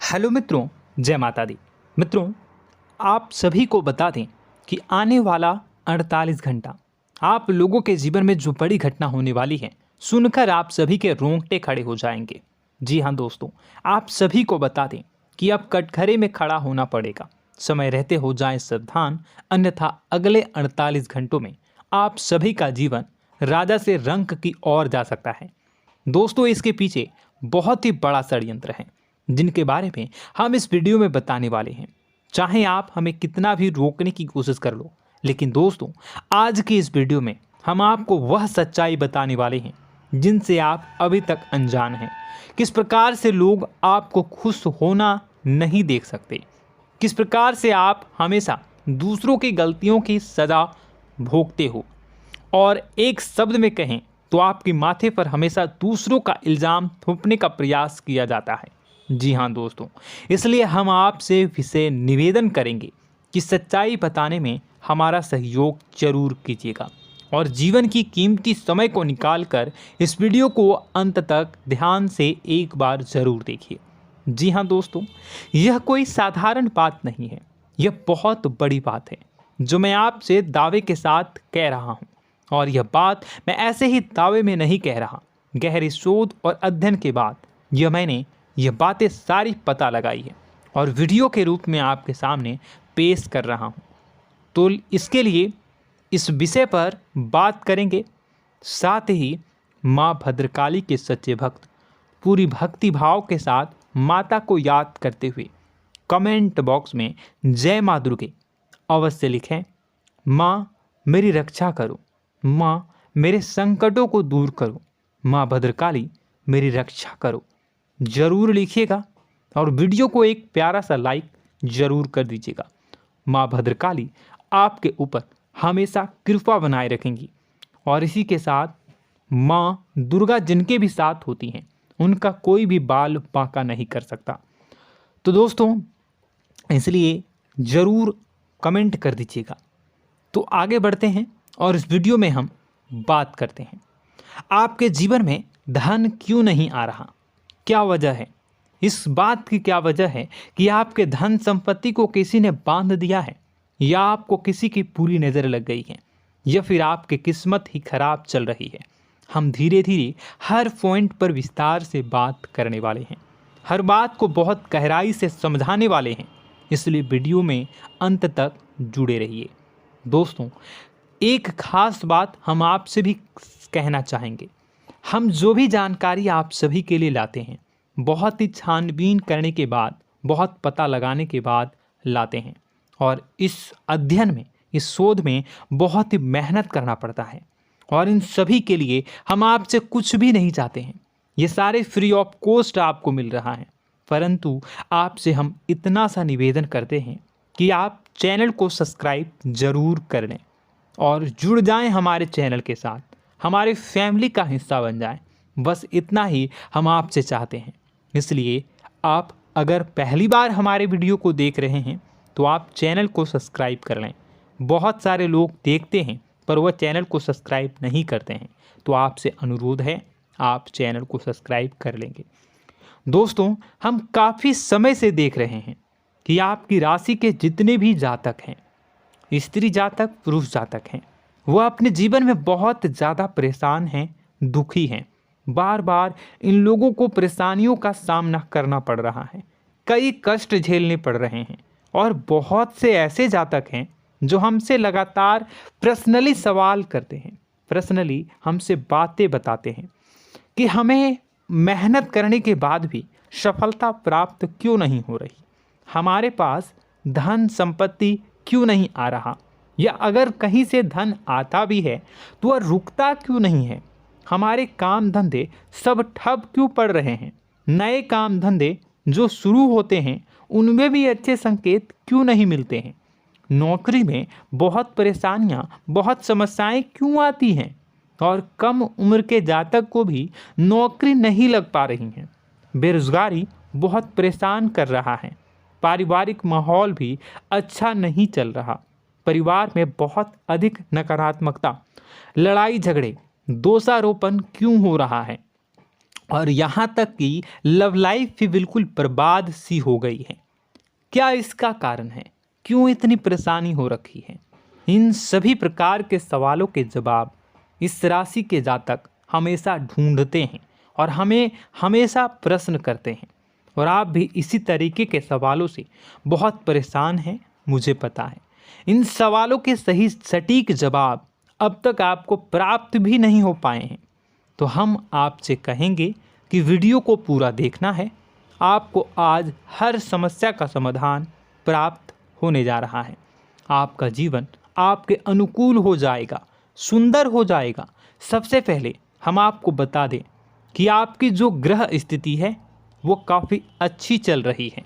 Hello मित्रों, जय माता दी। मित्रों, आप सभी को बता दें कि आने वाला 48 घंटा आप लोगों के जीवन में जो बड़ी घटना होने वाली है, सुनकर आप सभी के रोंगटे खड़े हो जाएंगे। जी हाँ दोस्तों, आप सभी को बता दें कि अब कटघरे में खड़ा होना पड़ेगा। समय रहते हो जाएं सावधान, अन्यथा अगले 48 घंटों में आप सभी का जीवन राजा से रंक की ओर जा सकता है। दोस्तों, इसके पीछे बहुत ही बड़ा षड्यंत्र है जिनके बारे में हम इस वीडियो में बताने वाले हैं। चाहे आप हमें कितना भी रोकने की कोशिश कर लो, लेकिन दोस्तों आज की इस वीडियो में हम आपको वह सच्चाई बताने वाले हैं जिनसे आप अभी तक अनजान हैं। किस प्रकार से लोग आपको खुश होना नहीं देख सकते, किस प्रकार से आप हमेशा दूसरों की गलतियों की सज़ा भोगते हो, और एक शब्द में कहें तो आपके माथे पर हमेशा दूसरों का इल्ज़ाम थोपने का प्रयास किया जाता है। जी हाँ दोस्तों, इसलिए हम आपसे विशेष निवेदन करेंगे कि सच्चाई बताने में हमारा सहयोग जरूर कीजिएगा और जीवन की कीमती समय को निकालकर इस वीडियो को अंत तक ध्यान से एक बार ज़रूर देखिए। जी हाँ दोस्तों, यह कोई साधारण बात नहीं है, यह बहुत बड़ी बात है जो मैं आपसे दावे के साथ कह रहा हूँ। और यह बात मैं ऐसे ही दावे में नहीं कह रहा, गहरी शोध और अध्ययन के बाद मैंने यह बातें सारी पता लगाई है और वीडियो के रूप में आपके सामने पेश कर रहा हूँ। तो इसके लिए इस विषय पर बात करेंगे। साथ ही माँ भद्रकाली के सच्चे भक्त पूरी भक्ति भाव के साथ माता को याद करते हुए कमेंट बॉक्स में जय माँ दुर्गे अवश्य लिखें। माँ मेरी रक्षा करो, माँ मेरे संकटों को दूर करो, माँ भद्रकाली मेरी रक्षा करो, ज़रूर लिखिएगा और वीडियो को एक प्यारा सा लाइक ज़रूर कर दीजिएगा। माँ भद्रकाली आपके ऊपर हमेशा कृपा बनाए रखेंगी और इसी के साथ माँ दुर्गा जिनके भी साथ होती हैं उनका कोई भी बाल बांका नहीं कर सकता। तो दोस्तों, इसलिए ज़रूर कमेंट कर दीजिएगा। तो आगे बढ़ते हैं और इस वीडियो में हम बात करते हैं, आपके जीवन में धन क्यों नहीं आ रहा, क्या वजह है। इस बात की क्या वजह है कि आपके धन संपत्ति को किसी ने बांध दिया है, या आपको किसी की पूरी नज़र लग गई है, या फिर आपकी किस्मत ही खराब चल रही है। हम धीरे धीरे हर पॉइंट पर विस्तार से बात करने वाले हैं, हर बात को बहुत गहराई से समझाने वाले हैं, इसलिए वीडियो में अंत तक जुड़े रहिए। दोस्तों, एक खास बात हम आपसे भी कहना चाहेंगे। हम जो भी जानकारी आप सभी के लिए लाते हैं, बहुत ही छानबीन करने के बाद, बहुत पता लगाने के बाद लाते हैं, और इस अध्ययन में, इस शोध में बहुत ही मेहनत करना पड़ता है। और इन सभी के लिए हम आपसे कुछ भी नहीं चाहते हैं, ये सारे फ्री ऑफ कॉस्ट आपको मिल रहा है। परंतु आपसे हम इतना सा निवेदन करते हैं कि आप चैनल को सब्सक्राइब ज़रूर कर लें और जुड़ जाएं हमारे चैनल के साथ, हमारे फैमिली का हिस्सा बन जाएं। बस इतना ही हम आपसे चाहते हैं। इसलिए आप अगर पहली बार हमारे वीडियो को देख रहे हैं तो आप चैनल को सब्सक्राइब कर लें। बहुत सारे लोग देखते हैं पर वह चैनल को सब्सक्राइब नहीं करते हैं, तो आपसे अनुरोध है आप चैनल को सब्सक्राइब कर लेंगे। दोस्तों, हम काफ़ी समय से देख रहे हैं कि आपकी राशि के जितने भी जातक हैं, स्त्री जातक, पुरुष जातक हैं, वह अपने जीवन में बहुत ज़्यादा परेशान हैं, दुखी हैं। बार बार इन लोगों को परेशानियों का सामना करना पड़ रहा है, कई कष्ट झेलने पड़ रहे हैं। और बहुत से ऐसे जातक हैं जो हमसे लगातार पर्सनली सवाल करते हैं, पर्सनली हमसे बातें बताते हैं कि हमें मेहनत करने के बाद भी सफलता प्राप्त क्यों नहीं हो रही, हमारे पास धन संपत्ति क्यों नहीं आ रहा, या अगर कहीं से धन आता भी है तो वह रुकता क्यों नहीं है, हमारे काम धंधे सब ठप क्यों पड़ रहे हैं, नए काम धंधे जो शुरू होते हैं उनमें भी अच्छे संकेत क्यों नहीं मिलते हैं, नौकरी में बहुत परेशानियां, बहुत समस्याएं क्यों आती हैं, और कम उम्र के जातक को भी नौकरी नहीं लग पा रही हैं, बेरोजगारी बहुत परेशान कर रहा है, पारिवारिक माहौल भी अच्छा नहीं चल रहा, परिवार में बहुत अधिक नकारात्मकता, लड़ाई झगड़े, दोषारोपण क्यों हो रहा है, और यहाँ तक कि लव लाइफ भी बिल्कुल बर्बाद सी हो गई है। क्या इसका कारण है? क्यों इतनी परेशानी हो रखी है? इन सभी प्रकार के सवालों के जवाब इस राशि के जातक हमेशा ढूंढते हैं और हमें हमेशा प्रश्न करते हैं। और आप भी इसी तरीके के सवालों से बहुत परेशान हैं, मुझे पता है। इन सवालों के सही सटीक जवाब अब तक आपको प्राप्त भी नहीं हो पाए हैं। तो हम आपसे कहेंगे कि वीडियो को पूरा देखना है। आपको आज हर समस्या का समाधान प्राप्त होने जा रहा है। आपका जीवन आपके अनुकूल हो जाएगा, सुंदर हो जाएगा। सबसे पहले हम आपको बता दें कि आपकी जो ग्रह स्थिति है वो काफ़ी अच्छी चल रही है,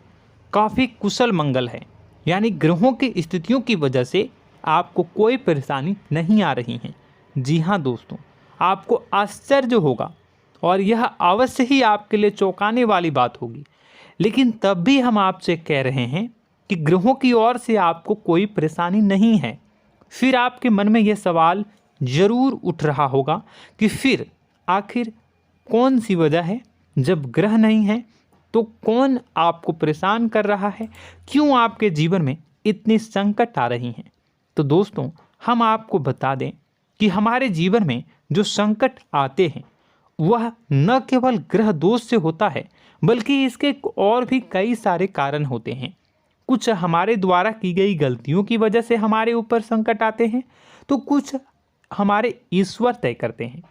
काफ़ी कुशल मंगल है। यानी ग्रहों की स्थितियों की वजह से आपको कोई परेशानी नहीं आ रही है। जी हाँ दोस्तों, आपको आश्चर्य होगा और यह अवश्य ही आपके लिए चौंकाने वाली बात होगी। लेकिन तब भी हम आपसे कह रहे हैं कि ग्रहों की ओर से आपको कोई परेशानी नहीं है। फिर आपके मन में यह सवाल जरूर उठ रहा होगा कि फिर आखिर कौन सी वजह है? जब ग्रह नहीं है तो कौन आपको परेशान कर रहा है? क्यों आपके जीवन में इतनी संकट आ रही हैं? तो दोस्तों, हम आपको बता दें कि हमारे जीवन में जो संकट आते हैं वह न केवल ग्रह दोष से होता है, बल्कि इसके और भी कई सारे कारण होते हैं। कुछ हमारे द्वारा की गई गलतियों की वजह से हमारे ऊपर संकट आते हैं, तो कुछ हमारे ईश्वर तय करते हैं,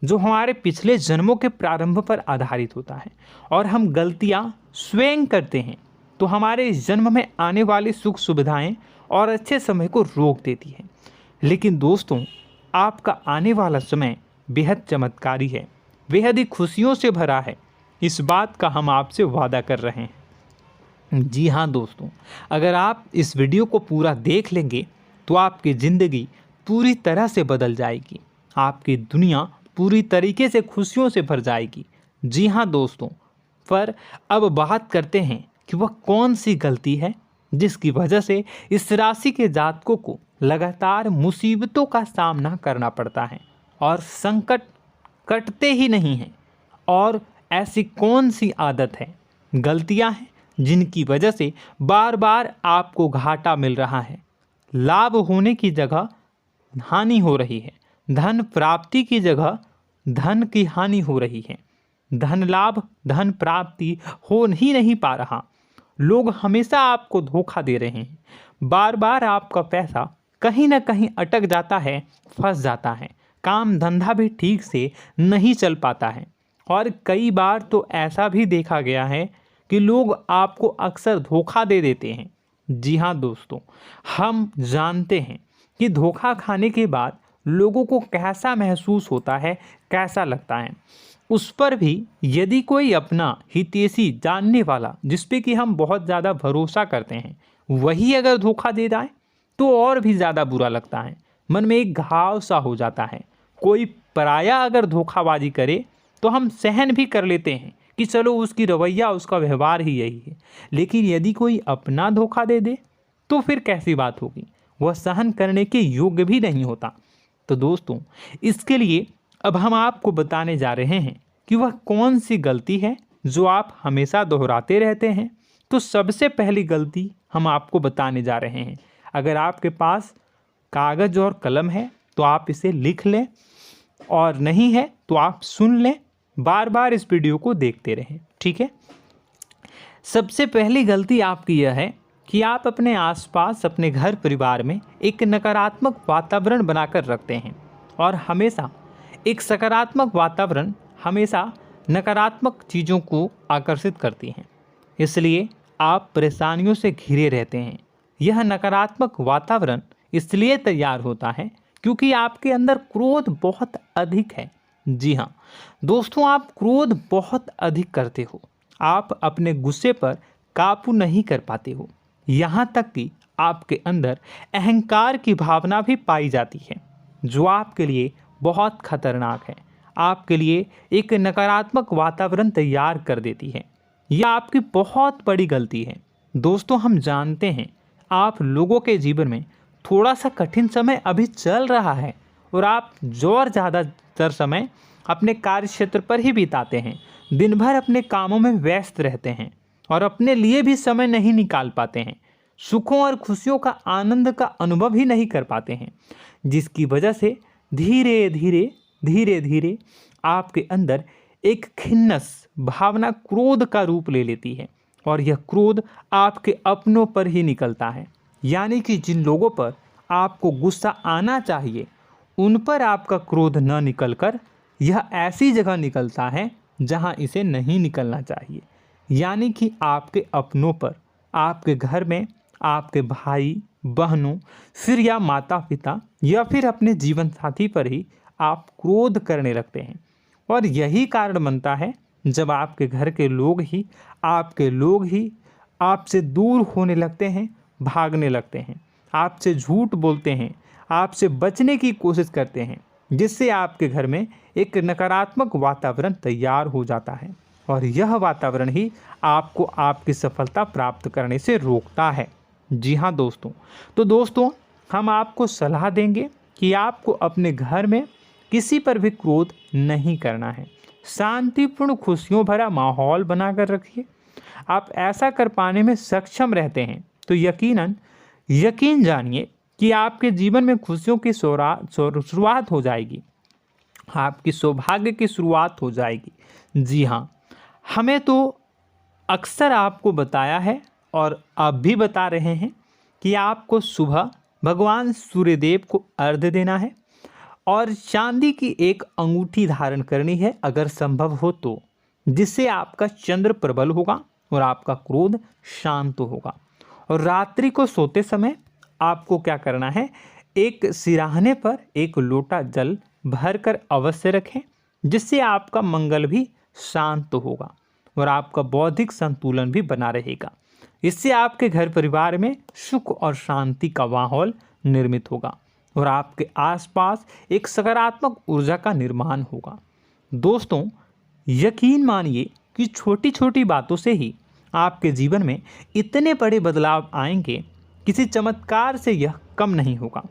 जो हमारे पिछले जन्मों के प्रारंभ पर आधारित होता है। और हम गलतियां स्वयं करते हैं तो हमारे इस जन्म में आने वाली सुख सुविधाएं और अच्छे समय को रोक देती है। लेकिन दोस्तों, आपका आने वाला समय बेहद चमत्कारी है, बेहद ही खुशियों से भरा है। इस बात का हम आपसे वादा कर रहे हैं। जी हाँ दोस्तों, अगर आप इस वीडियो को पूरा देख लेंगे तो आपकी ज़िंदगी पूरी तरह से बदल जाएगी, आपकी दुनिया पूरी तरीके से खुशियों से भर जाएगी। जी हाँ दोस्तों, पर अब बात करते हैं कि वह कौन सी गलती है जिसकी वजह से इस राशि के जातकों को लगातार मुसीबतों का सामना करना पड़ता है और संकट कटते ही नहीं हैं। और ऐसी कौन सी आदत है, गलतियां हैं जिनकी वजह से बार बार आपको घाटा मिल रहा है, लाभ होने की जगह हानि हो रही है, धन प्राप्ति की जगह धन की हानि हो रही है, धन लाभ धन प्राप्ति हो ही नहीं पा रहा, लोग हमेशा आपको धोखा दे रहे हैं, बार बार आपका पैसा कहीं ना कहीं अटक जाता है, फंस जाता है, काम धंधा भी ठीक से नहीं चल पाता है। और कई बार तो ऐसा भी देखा गया है कि लोग आपको अक्सर धोखा दे देते हैं। जी हाँ दोस्तों, हम जानते हैं कि धोखा खाने के बाद लोगों को कैसा महसूस होता है, कैसा लगता है। उस पर भी यदि कोई अपना हितैषी जानने वाला, जिस पे कि हम बहुत ज़्यादा भरोसा करते हैं, वही अगर धोखा दे जाए तो और भी ज़्यादा बुरा लगता है, मन में एक घाव सा हो जाता है। कोई पराया अगर धोखाबाजी करे तो हम सहन भी कर लेते हैं कि चलो उसकी रवैया उसका व्यवहार ही यही है। लेकिन यदि कोई अपना धोखा दे दे तो फिर कैसी बात होगी, वह सहन करने के योग्य भी नहीं होता। तो दोस्तों, इसके लिए अब हम आपको बताने जा रहे हैं कि वह कौन सी गलती है जो आप हमेशा दोहराते रहते हैं। तो सबसे पहली गलती हम आपको बताने जा रहे हैं। अगर आपके पास कागज़ और कलम है तो आप इसे लिख लें, और नहीं है तो आप सुन लें, बार बार इस वीडियो को देखते रहें, ठीक है। सबसे पहली गलती आपकी यह है कि आप अपने आसपास, अपने घर परिवार में एक नकारात्मक वातावरण बनाकर रखते हैं। और हमेशा एक सकारात्मक वातावरण हमेशा नकारात्मक चीज़ों को आकर्षित करती हैं, इसलिए आप परेशानियों से घिरे रहते हैं। यह नकारात्मक वातावरण इसलिए तैयार होता है क्योंकि आपके अंदर क्रोध बहुत अधिक है। जी हाँ दोस्तों, आप क्रोध बहुत अधिक करते हो, आप अपने गुस्से पर काबू नहीं कर पाते हो, यहाँ तक कि आपके अंदर अहंकार की भावना भी पाई जाती है, जो आपके लिए बहुत खतरनाक है, आपके लिए एक नकारात्मक वातावरण तैयार कर देती है। यह आपकी बहुत बड़ी गलती है। दोस्तों, हम जानते हैं आप लोगों के जीवन में थोड़ा सा कठिन समय अभी चल रहा है और आप और ज़्यादातर समय अपने कार्य क्षेत्र पर ही बिताते हैं, दिन भर अपने कामों में व्यस्त रहते हैं और अपने लिए भी समय नहीं निकाल पाते हैं, सुखों और खुशियों का आनंद का अनुभव ही नहीं कर पाते हैं, जिसकी वजह से धीरे धीरे धीरे धीरे आपके अंदर एक खिन्नस भावना क्रोध का रूप ले लेती है और यह क्रोध आपके अपनों पर ही निकलता है। यानी कि जिन लोगों पर आपको गुस्सा आना चाहिए उन पर आपका क्रोध न निकलकर यह ऐसी जगह निकलता है जहां इसे नहीं निकलना चाहिए। यानी कि आपके अपनों पर, आपके घर में, आपके भाई बहनों, फिर या माता पिता या फिर अपने जीवन साथी पर ही आप क्रोध करने लगते हैं। और यही कारण बनता है जब आपके घर के लोग ही आपसे दूर होने लगते हैं, भागने लगते हैं, आपसे झूठ बोलते हैं, आपसे बचने की कोशिश करते हैं, जिससे आपके घर में एक नकारात्मक वातावरण तैयार हो जाता है और यह वातावरण ही आपको आपकी सफलता प्राप्त करने से रोकता है। जी हाँ दोस्तों, तो दोस्तों हम आपको सलाह देंगे कि आपको अपने घर में किसी पर भी क्रोध नहीं करना है। शांतिपूर्ण खुशियों भरा माहौल बनाकर रखिए। आप ऐसा कर पाने में सक्षम रहते हैं तो यकीन जानिए कि आपके जीवन में खुशियों की शुरुआत हो जाएगी, आपकी सौभाग्य की शुरुआत हो जाएगी। जी हाँ, हमें तो अक्सर आपको बताया है और आप भी बता रहे हैं कि आपको सुबह भगवान सूर्यदेव को अर्घ्य देना है और चांदी की एक अंगूठी धारण करनी है अगर संभव हो तो, जिससे आपका चंद्र प्रबल होगा और आपका क्रोध शांत होगा। और रात्रि को सोते समय आपको क्या करना है, एक सिराहने पर एक लोटा जल भरकर अवश्य रखें, जिससे आपका मंगल भी शांत होगा और आपका बौद्धिक संतुलन भी बना रहेगा। इससे आपके घर परिवार में सुख और शांति का माहौल निर्मित होगा और आपके आसपास एक सकारात्मक ऊर्जा का निर्माण होगा। दोस्तों यकीन मानिए कि छोटी छोटी बातों से ही आपके जीवन में इतने बड़े बदलाव आएंगे, किसी चमत्कार से यह कम नहीं होगा।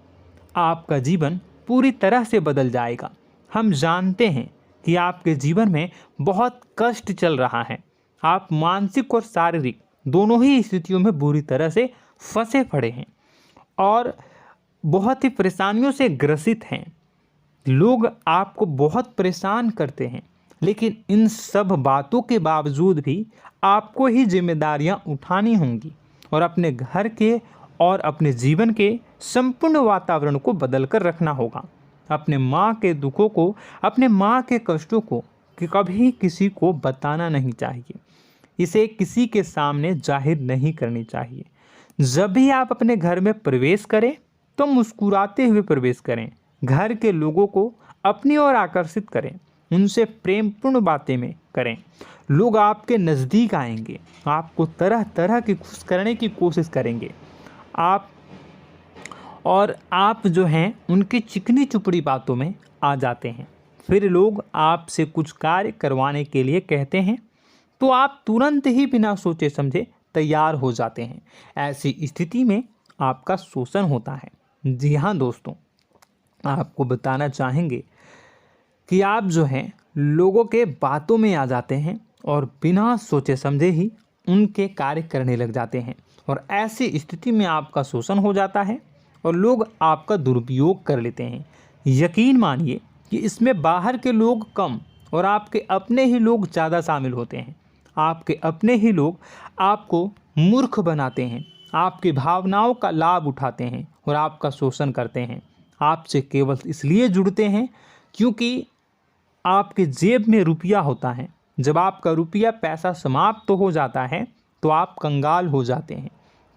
आपका जीवन पूरी तरह से बदल जाएगा। हम जानते हैं कि आपके जीवन में बहुत कष्ट चल रहा है, आप मानसिक और शारीरिक दोनों ही स्थितियों में बुरी तरह से फंसे पड़े हैं और बहुत ही परेशानियों से ग्रसित हैं। लोग आपको बहुत परेशान करते हैं, लेकिन इन सब बातों के बावजूद भी आपको ही जिम्मेदारियां उठानी होंगी और अपने घर के और अपने जीवन के संपूर्ण वातावरण को बदल कर रखना होगा। अपने माँ के दुखों को, अपने माँ के कष्टों को कभी किसी को बताना नहीं चाहिए, इसे किसी के सामने जाहिर नहीं करनी चाहिए। जब भी आप अपने घर में प्रवेश करें तो मुस्कुराते हुए प्रवेश करें, घर के लोगों को अपनी ओर आकर्षित करें, उनसे प्रेमपूर्ण बातें में करें। लोग आपके नज़दीक आएंगे, आपको तरह तरह की खुश करने की कोशिश करेंगे। आप जो हैं उनकी चिकनी चुपड़ी बातों में आ जाते हैं। फिर लोग आपसे कुछ कार्य करवाने के लिए कहते हैं तो आप तुरंत ही बिना सोचे समझे तैयार हो जाते हैं। ऐसी स्थिति में आपका शोषण होता है। जी हाँ दोस्तों, आपको बताना चाहेंगे कि आप जो हैं लोगों के बातों में आ जाते हैं और बिना सोचे समझे ही उनके कार्य करने लग जाते हैं और ऐसी स्थिति में आपका शोषण हो जाता है और लोग आपका दुरुपयोग कर लेते हैं। यकीन मानिए कि इसमें बाहर के लोग कम और आपके अपने ही लोग ज़्यादा शामिल होते हैं। आपके अपने ही लोग आपको मूर्ख बनाते हैं, आपकी भावनाओं का लाभ उठाते हैं और आपका शोषण करते हैं। आपसे केवल इसलिए जुड़ते हैं क्योंकि आपके जेब में रुपया होता है। जब आपका रुपया पैसा समाप्त हो जाता है तो आप कंगाल हो जाते हैं,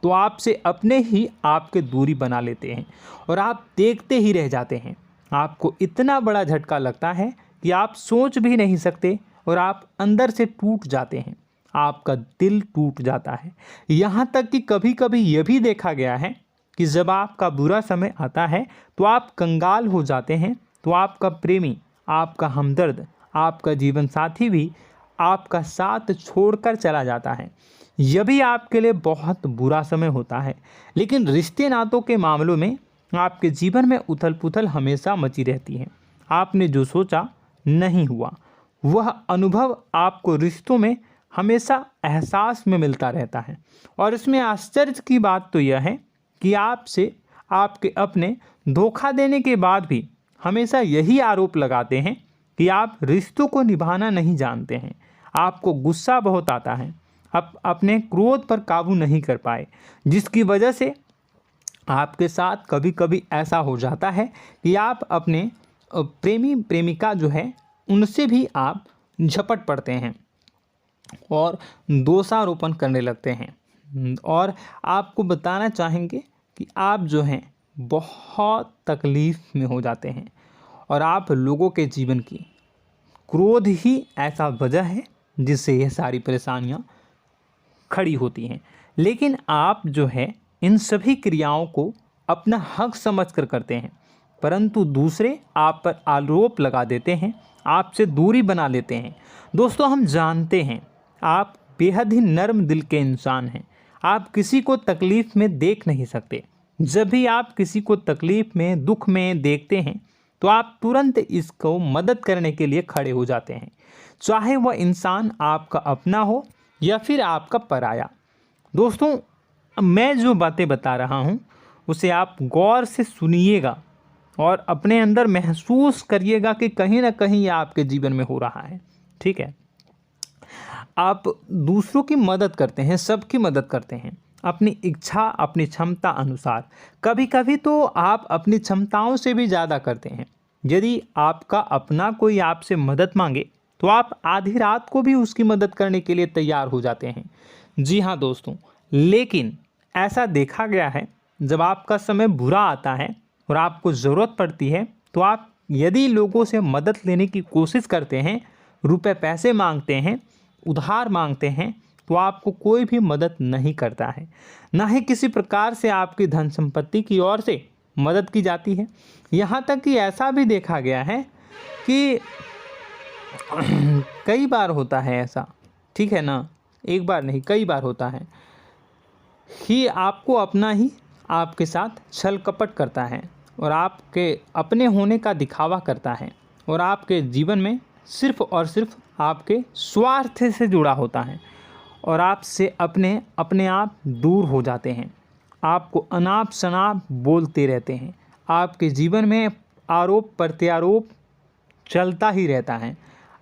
तो आपसे अपने ही आपके दूरी बना लेते हैं और आप देखते ही रह जाते हैं। आपको इतना बड़ा झटका लगता है कि आप सोच भी नहीं सकते और आप अंदर से टूट जाते हैं, आपका दिल टूट जाता है। यहाँ तक कि कभी कभी यह भी देखा गया है कि जब आपका बुरा समय आता है तो आप कंगाल हो जाते हैं, तो आपका प्रेमी, आपका हमदर्द, आपका जीवन साथी भी आपका साथ छोड़कर चला जाता है। यह भी आपके लिए बहुत बुरा समय होता है। लेकिन रिश्ते नातों के मामलों में आपके जीवन में उथल पुथल हमेशा मची रहती है। आपने जो सोचा नहीं हुआ। वह अनुभव आपको रिश्तों में हमेशा एहसास में मिलता रहता है। और इसमें आश्चर्य की बात तो यह है कि आपसे आपके अपने धोखा देने के बाद भी हमेशा यही आरोप लगाते हैं कि आप रिश्तों को निभाना नहीं जानते हैं। आपको गुस्सा बहुत आता है, आप अपने क्रोध पर काबू नहीं कर पाए, जिसकी वजह से आपके साथ कभी कभी ऐसा हो जाता है कि आप अपने प्रेमी प्रेमिका जो है उनसे भी आप झपट पड़ते हैं और दोषारोपण करने लगते हैं। और आपको बताना चाहेंगे कि आप जो हैं बहुत तकलीफ़ में हो जाते हैं और आप लोगों के जीवन की क्रोध ही ऐसा वजह है जिससे यह सारी परेशानियां खड़ी होती हैं। लेकिन आप जो है इन सभी क्रियाओं को अपना हक समझकर करते हैं, परंतु दूसरे आप पर आरोप लगा देते हैं, आपसे दूरी बना लेते हैं। दोस्तों, हम जानते हैं आप बेहद ही नर्म दिल के इंसान हैं। आप किसी को तकलीफ़ में देख नहीं सकते। जब भी आप किसी को तकलीफ़ में, दुख में देखते हैं तो आप तुरंत इसको मदद करने के लिए खड़े हो जाते हैं, चाहे वह इंसान आपका अपना हो या फिर आपका पराया। दोस्तों, मैं जो बातें बता रहा हूँ उसे आप गौर से सुनिएगा और अपने अंदर महसूस करिएगा कि कहीं ना कहीं यह आपके जीवन में हो रहा है। ठीक है, आप दूसरों की मदद करते हैं, सबकी मदद करते हैं अपनी इच्छा, अपनी क्षमता अनुसार। कभी कभी तो आप अपनी क्षमताओं से भी ज़्यादा करते हैं। यदि आपका अपना कोई आपसे मदद मांगे तो आप आधी रात को भी उसकी मदद करने के लिए तैयार हो जाते हैं। जी हाँ दोस्तों, लेकिन ऐसा देखा गया है जब आपका समय बुरा आता है और आपको ज़रूरत पड़ती है तो आप यदि लोगों से मदद लेने की कोशिश करते हैं, रुपए पैसे मांगते हैं, उधार मांगते हैं, तो आपको कोई भी मदद नहीं करता है। ना ही किसी प्रकार से आपकी धन संपत्ति की ओर से मदद की जाती है। यहाँ तक कि ऐसा भी देखा गया है कि कई बार होता है ऐसा, ठीक है ना, एक बार नहीं कई बार होता है कि आपको अपना ही आपके साथ छल कपट करता है और आपके अपने होने का दिखावा करता है और आपके जीवन में सिर्फ और सिर्फ आपके स्वार्थ से जुड़ा होता है और आपसे अपने आप दूर हो जाते हैं। आपको अनाप शनाप बोलते रहते हैं। आपके जीवन में आरोप प्रत्यारोप चलता ही रहता है।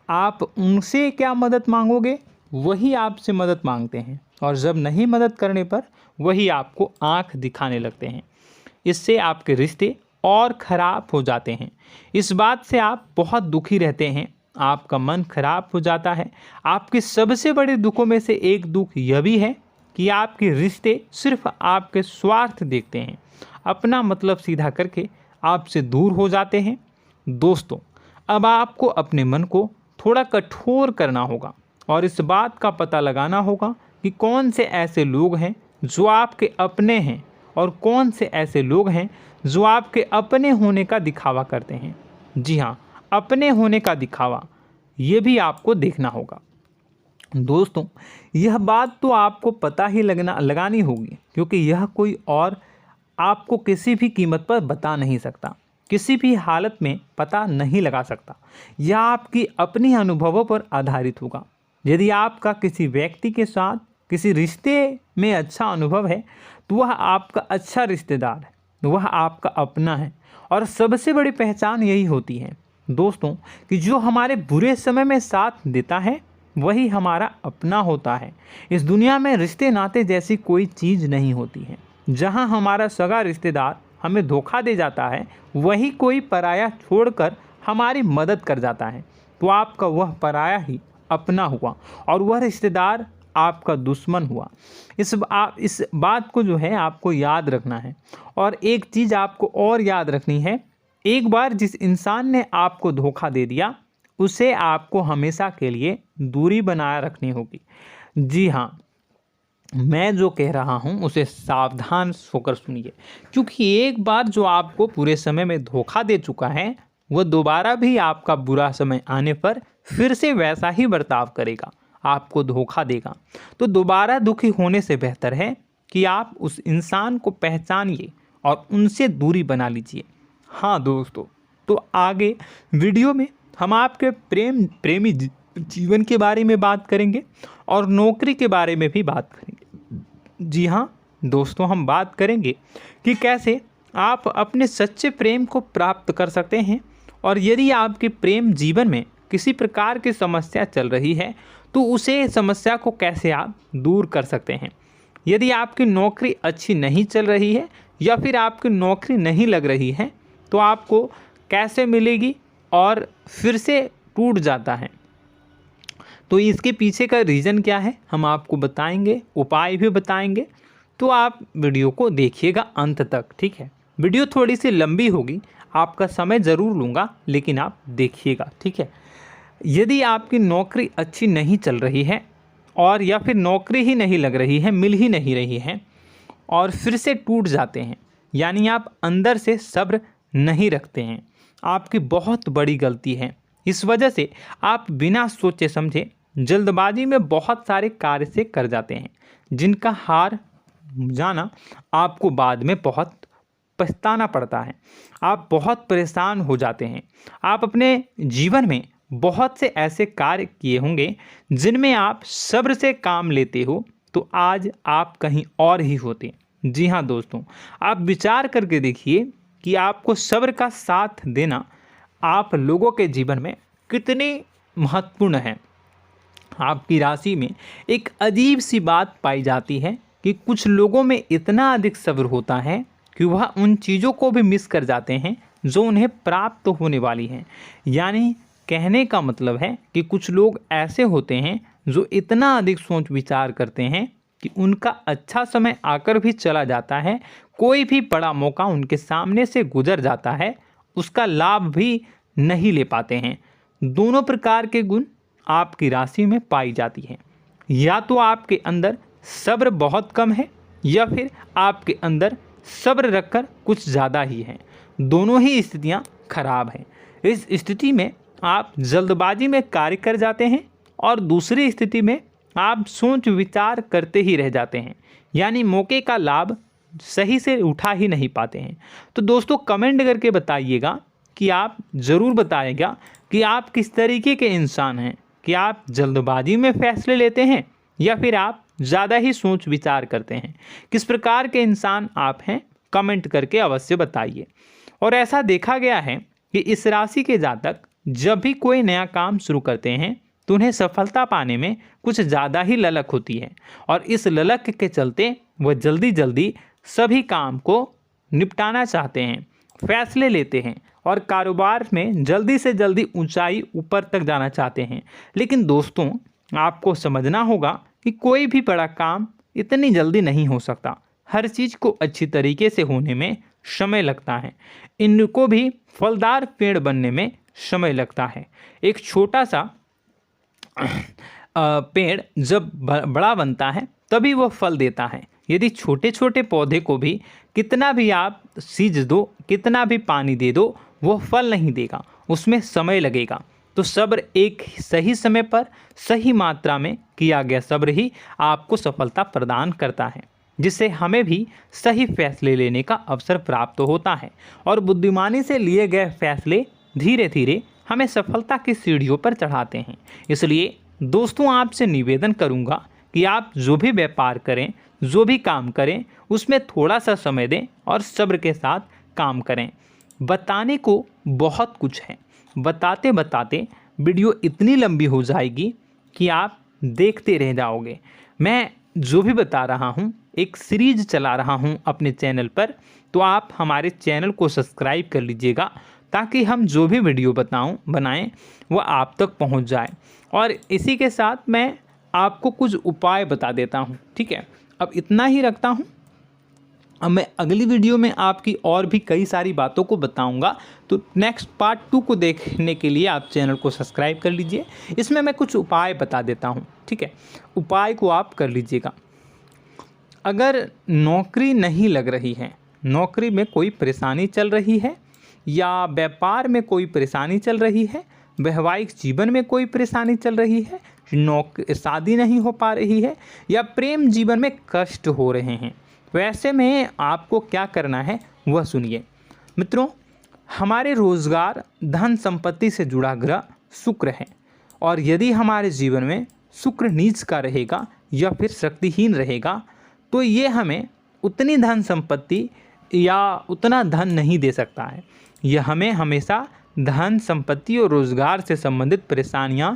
आप उनसे क्या मदद मांगोगे, वही आपसे मदद मांगते हैं और जब नहीं मदद करने पर वही आपको आंख दिखाने लगते हैं। इससे आपके रिश्ते और ख़राब हो जाते हैं। इस बात से आप बहुत दुखी रहते हैं, आपका मन खराब हो जाता है। आपके सबसे बड़े दुखों में से एक दुख यह भी है कि आपके रिश्ते सिर्फ आपके स्वार्थ देखते हैं, अपना मतलब सीधा करके आपसे दूर हो जाते हैं। दोस्तों, अब आपको अपने मन को थोड़ा कठोर करना होगा और इस बात का पता लगाना होगा कि कौन से ऐसे लोग हैं जो आपके अपने हैं और कौन से ऐसे लोग हैं जो आपके अपने होने का दिखावा करते हैं। जी हाँ, अपने होने का दिखावा, ये भी आपको देखना होगा। दोस्तों, यह बात तो आपको पता ही लगानी होगी, क्योंकि यह कोई और आपको किसी भी कीमत पर बता नहीं सकता, किसी भी हालत में पता नहीं लगा सकता। यह आपकी अपनी अनुभवों पर आधारित होगा। यदि आपका किसी व्यक्ति के साथ किसी रिश्ते में अच्छा अनुभव है तो वह आपका अच्छा रिश्तेदार है, वह आपका अपना है। और सबसे बड़ी पहचान यही होती है दोस्तों कि जो हमारे बुरे समय में साथ देता है वही हमारा अपना होता है। इस दुनिया में रिश्ते नाते जैसी कोई चीज़ नहीं होती है। जहां हमारा सगा रिश्तेदार हमें धोखा दे जाता है, वही कोई पराया छोड़कर हमारी मदद कर जाता है, तो आपका वह पराया ही अपना हुआ और वह रिश्तेदार आपका दुश्मन हुआ। इस बात को जो है आपको याद रखना है। और एक चीज़ आपको और याद रखनी है, एक बार जिस इंसान ने आपको धोखा दे दिया उसे आपको हमेशा के लिए दूरी बनाए रखनी होगी। जी हाँ, मैं जो कह रहा हूँ उसे सावधान होकर सुनिए, क्योंकि एक बार जो आपको पूरे समय में धोखा दे चुका है वह दोबारा भी आपका बुरा समय आने पर फिर से वैसा ही बर्ताव करेगा, आपको धोखा देगा। तो दोबारा दुखी होने से बेहतर है कि आप उस इंसान को पहचानिए और उनसे दूरी बना लीजिए। हाँ दोस्तों, तो आगे वीडियो में हम आपके प्रेमी जीवन के बारे में बात करेंगे और नौकरी के बारे में भी बात करेंगे। जी हाँ दोस्तों, हम बात करेंगे कि कैसे आप अपने सच्चे प्रेम को प्राप्त कर सकते हैं, और यदि आपके प्रेम जीवन में किसी प्रकार की समस्या चल रही है तो उसे समस्या को कैसे आप दूर कर सकते हैं। यदि आपकी नौकरी अच्छी नहीं चल रही है या फिर आपकी नौकरी नहीं लग रही है तो आपको कैसे मिलेगी और फिर से टूट जाता है, तो इसके पीछे का रीज़न क्या है हम आपको बताएंगे, उपाय भी बताएंगे। तो आप वीडियो को देखिएगा अंत तक, ठीक है। वीडियो थोड़ी सी लंबी होगी, आपका समय ज़रूर लूँगा, लेकिन आप देखिएगा, ठीक है। यदि आपकी नौकरी अच्छी नहीं चल रही है और या फिर नौकरी ही नहीं लग रही है, मिल ही नहीं रही है और फिर से टूट जाते हैं, यानी आप अंदर से सब्र नहीं रखते हैं, आपकी बहुत बड़ी गलती है। इस वजह से आप बिना सोचे समझे जल्दबाजी में बहुत सारे कार्य से कर जाते हैं, जिनका हार जाना आपको बाद में बहुत पछताना पड़ता है। आप बहुत परेशान हो जाते हैं। आप अपने जीवन में बहुत से ऐसे कार्य किए होंगे जिनमें आप सब्र से काम लेते हो, तो आज आप कहीं और ही होते। जी हाँ दोस्तों, आप विचार करके देखिए कि आपको सब्र का साथ देना आप लोगों के जीवन में कितने महत्वपूर्ण है। आपकी राशि में एक अजीब सी बात पाई जाती है कि कुछ लोगों में इतना अधिक सब्र होता है कि वह उन चीज़ों को भी मिस कर जाते हैं जो उन्हें प्राप्त होने वाली हैं। यानी कहने का मतलब है कि कुछ लोग ऐसे होते हैं जो इतना अधिक सोच विचार करते हैं कि उनका अच्छा समय आकर भी चला जाता है, कोई भी बड़ा मौका उनके सामने से गुजर जाता है, उसका लाभ भी नहीं ले पाते हैं। दोनों प्रकार के गुण आपकी राशि में पाई जाती हैं। या तो आपके अंदर सब्र बहुत कम है या फिर आपके अंदर सब्र रखकर कुछ ज़्यादा ही है। दोनों ही स्थितियाँ खराब हैं। इस स्थिति में आप जल्दबाजी में कार्य कर जाते हैं और दूसरी स्थिति में आप सोच विचार करते ही रह जाते हैं, यानी मौके का लाभ सही से उठा ही नहीं पाते हैं। तो दोस्तों कमेंट करके बताइएगा कि आप ज़रूर बताइएगा कि आप किस तरीके के इंसान हैं, कि आप जल्दबाजी में फैसले लेते हैं या फिर आप ज़्यादा ही सोच विचार करते हैं। किस प्रकार के इंसान आप हैं, कमेंट करके अवश्य बताइए। और ऐसा देखा गया है कि इस राशि के जातक जब भी कोई नया काम शुरू करते हैं तो उन्हें सफलता पाने में कुछ ज़्यादा ही ललक होती है, और इस ललक के चलते वह जल्दी जल्दी सभी काम को निपटाना चाहते हैं, फैसले लेते हैं और कारोबार में जल्दी से जल्दी ऊंचाई ऊपर तक जाना चाहते हैं। लेकिन दोस्तों आपको समझना होगा कि कोई भी बड़ा काम इतनी जल्दी नहीं हो सकता। हर चीज़ को अच्छी तरीके से होने में समय लगता है। इनको भी फलदार पेड़ बनने में समय लगता है। एक छोटा सा पेड़ जब बड़ा बनता है तभी वह फल देता है। यदि छोटे छोटे पौधे को भी कितना भी आप सींच दो, कितना भी पानी दे दो, वो फल नहीं देगा, उसमें समय लगेगा। तो सब्र एक सही समय पर सही मात्रा में किया गया सब्र ही आपको सफलता प्रदान करता है, जिससे हमें भी सही फैसले लेने का अवसर प्राप्त होता है। और बुद्धिमानी से लिए गए फैसले धीरे धीरे हमें सफलता की सीढ़ियों पर चढ़ाते हैं। इसलिए दोस्तों आपसे निवेदन करूंगा कि आप जो भी व्यापार करें, जो भी काम करें, उसमें थोड़ा सा समय दें और सब्र के साथ काम करें। बताने को बहुत कुछ है, बताते बताते वीडियो इतनी लंबी हो जाएगी कि आप देखते रह जाओगे। मैं जो भी बता रहा हूँ एक सीरीज चला रहा हूँ अपने चैनल पर, तो आप हमारे चैनल को सब्सक्राइब कर लीजिएगा ताकि हम जो भी वीडियो बनाएं वो आप तक पहुँच जाए। और इसी के साथ मैं आपको कुछ उपाय बता देता हूँ, ठीक है। अब इतना ही रखता हूँ। अब मैं अगली वीडियो में आपकी और भी कई सारी बातों को बताऊंगा। तो नेक्स्ट पार्ट 2 को देखने के लिए आप चैनल को सब्सक्राइब कर लीजिए। इसमें मैं कुछ उपाय बता देता हूं, ठीक है। उपाय को आप कर लीजिएगा। अगर नौकरी नहीं लग रही है, नौकरी में कोई परेशानी चल रही है, या व्यापार में कोई परेशानी चल रही है, वैवाहिक जीवन में कोई परेशानी चल रही है, शादी नहीं हो पा रही है, या प्रेम जीवन में कष्ट हो रहे हैं, वैसे में आपको क्या करना है वह सुनिए। मित्रों, हमारे रोजगार धन संपत्ति से जुड़ा ग्रह शुक्र है, और यदि हमारे जीवन में शुक्र नीच का रहेगा या फिर शक्तिहीन रहेगा तो ये हमें उतनी धन संपत्ति या उतना धन नहीं दे सकता है। यह हमें हमेशा धन संपत्ति और रोजगार से संबंधित परेशानियां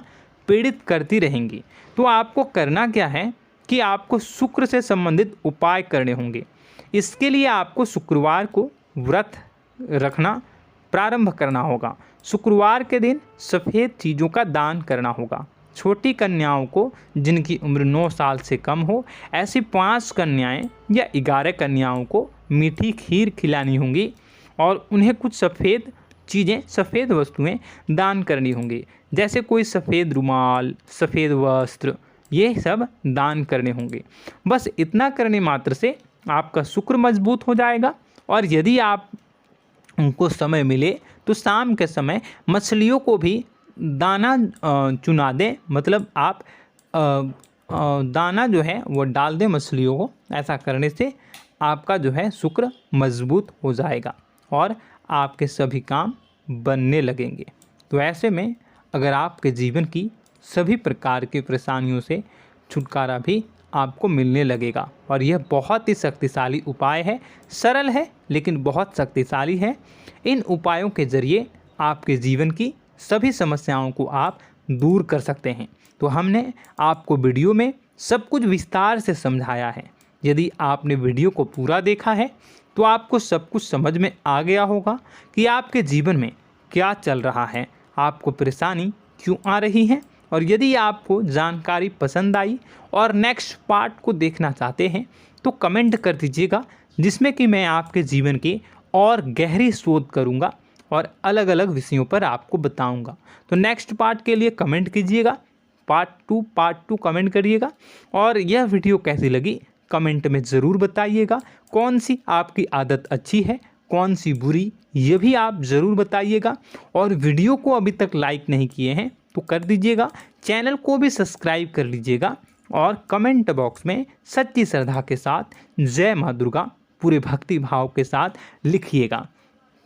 पीड़ित करती रहेंगी। तो आपको करना क्या है कि आपको शुक्र से संबंधित उपाय करने होंगे। इसके लिए आपको शुक्रवार को व्रत रखना प्रारंभ करना होगा। शुक्रवार के दिन सफ़ेद चीज़ों का दान करना होगा। छोटी कन्याओं को जिनकी उम्र 9 साल से कम हो, ऐसी 5 कन्याएं या 11 कन्याओं को मीठी खीर खिलानी होंगी और उन्हें कुछ सफ़ेद चीज़ें, सफ़ेद वस्तुएं दान करनी होंगी, जैसे कोई सफ़ेद रुमाल, सफ़ेद वस्त्र, ये सब दान करने होंगे। बस इतना करने मात्र से आपका शुक्र मजबूत हो जाएगा। और यदि आप उनको समय मिले तो शाम के समय मछलियों को भी दाना चुना दें, मतलब आप दाना जो है वो डाल दें मछलियों को। ऐसा करने से आपका जो है शुक्र मजबूत हो जाएगा और आपके सभी काम बनने लगेंगे। तो ऐसे में अगर आपके जीवन की सभी प्रकार की परेशानियों से छुटकारा भी आपको मिलने लगेगा। और यह बहुत ही शक्तिशाली उपाय है, सरल है लेकिन बहुत शक्तिशाली है। इन उपायों के ज़रिए आपके जीवन की सभी समस्याओं को आप दूर कर सकते हैं। तो हमने आपको वीडियो में सब कुछ विस्तार से समझाया है। यदि आपने वीडियो को पूरा देखा है तो आपको सब कुछ समझ में आ गया होगा कि आपके जीवन में क्या चल रहा है, आपको परेशानी क्यों आ रही है। और यदि आपको जानकारी पसंद आई और नेक्स्ट पार्ट को देखना चाहते हैं तो कमेंट कर दीजिएगा, जिसमें कि मैं आपके जीवन की और गहरी शोध करूंगा और अलग अलग विषयों पर आपको बताऊंगा। तो नेक्स्ट पार्ट के लिए कमेंट कीजिएगा, पार्ट टू कमेंट करिएगा। और यह वीडियो कैसी लगी कमेंट में ज़रूर बताइएगा। कौन सी आपकी आदत अच्छी है, कौन सी बुरी, ये भी आप ज़रूर बताइएगा। और वीडियो को अभी तक लाइक नहीं किए हैं तो कर दीजिएगा, चैनल को भी सब्सक्राइब कर लीजिएगा और कमेंट बॉक्स में सच्ची श्रद्धा के साथ जय माँ दुर्गा पूरे भक्ति भाव के साथ लिखिएगा।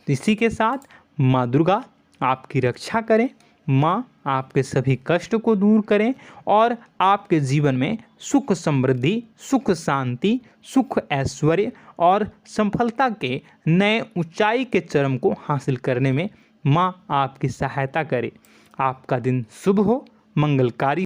इसी के साथ माँ दुर्गा आपकी रक्षा करें, माँ आपके सभी कष्ट को दूर करें और आपके जीवन में सुख समृद्धि, सुख शांति, सुख ऐश्वर्य और सफलता के नए ऊंचाई के चरम को हासिल करने में माँ आपकी सहायता करे। आपका दिन शुभ हो, मंगलकारी।